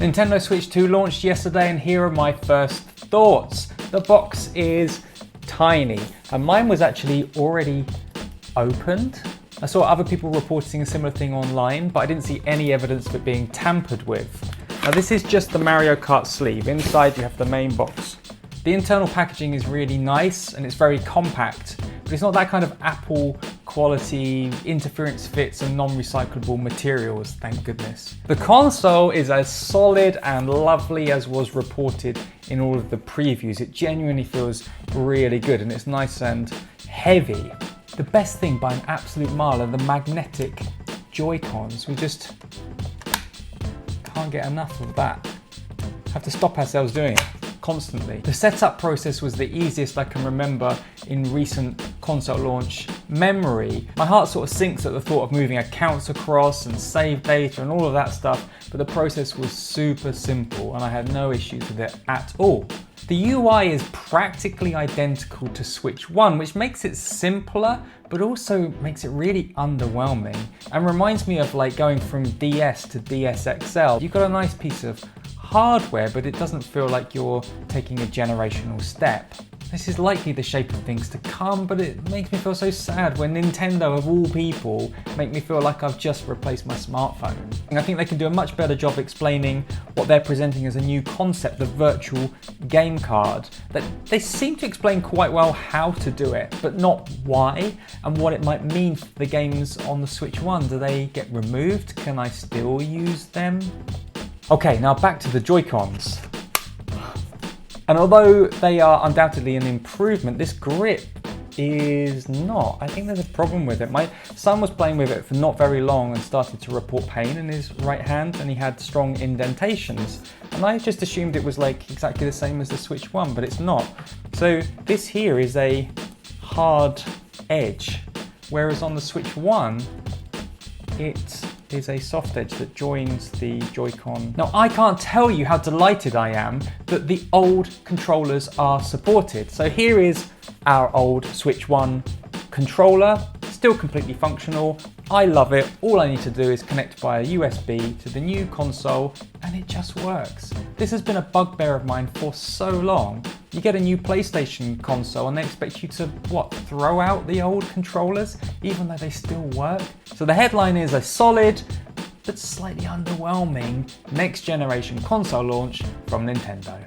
Nintendo Switch 2 launched yesterday and here are my first thoughts. The box is tiny and mine was actually already opened. I saw other people reporting a similar thing online, but I didn't see any evidence of it being tampered with. Now this is just the Mario Kart sleeve. Inside you have the main box. The internal packaging is really nice and it's very compact, but it's not that kind of Apple quality, interference fits and non-recyclable materials, thank goodness. The console is as solid and lovely as was reported in all of the previews. It genuinely feels really good and it's nice and heavy. The best thing by an absolute mile are the magnetic Joy-Cons. We just can't get enough of that. Have to stop ourselves doing it constantly. The setup process was the easiest I can remember in recent console launch memory. My heart sort of sinks at the thought of moving accounts across and save data and all of that stuff, but the process was super simple and I had no issues with it at all. The UI is practically identical to Switch 1, which makes it simpler, but also makes it really underwhelming and reminds me of like going from DS to DS XL. You've got a nice piece of hardware, but it doesn't feel like you're taking a generational step. This is likely the shape of things to come, but it makes me feel so sad when Nintendo, of all people, make me feel like I've just replaced my smartphone. And I think they can do a much better job explaining what they're presenting as a new concept, the virtual game card. That they seem to explain quite well how to do it, but not why, and what it might mean for the games on the Switch 1. Do they get removed? Can I still use them? Okay, now back to the Joy-Cons. And although they are undoubtedly an improvement, this grip is not. I think there's a problem with it. My son was playing with it for not very long and started to report pain in his right hand and he had strong indentations. And I just assumed it was like exactly the same as the Switch 1, but it's not. So this here is a hard edge, whereas on the Switch 1, it is a soft edge that joins the Joy-Con. Now I can't tell you how delighted I am that the old controllers are supported. So here is our old Switch 1 controller, still completely functional. I love it. All I need to do is connect via USB to the new console and it just works. This has been a bugbear of mine for so long. You get a new PlayStation console and they expect you to, throw out the old controllers, even though they still work? So the headline is a solid, but slightly underwhelming next generation console launch from Nintendo.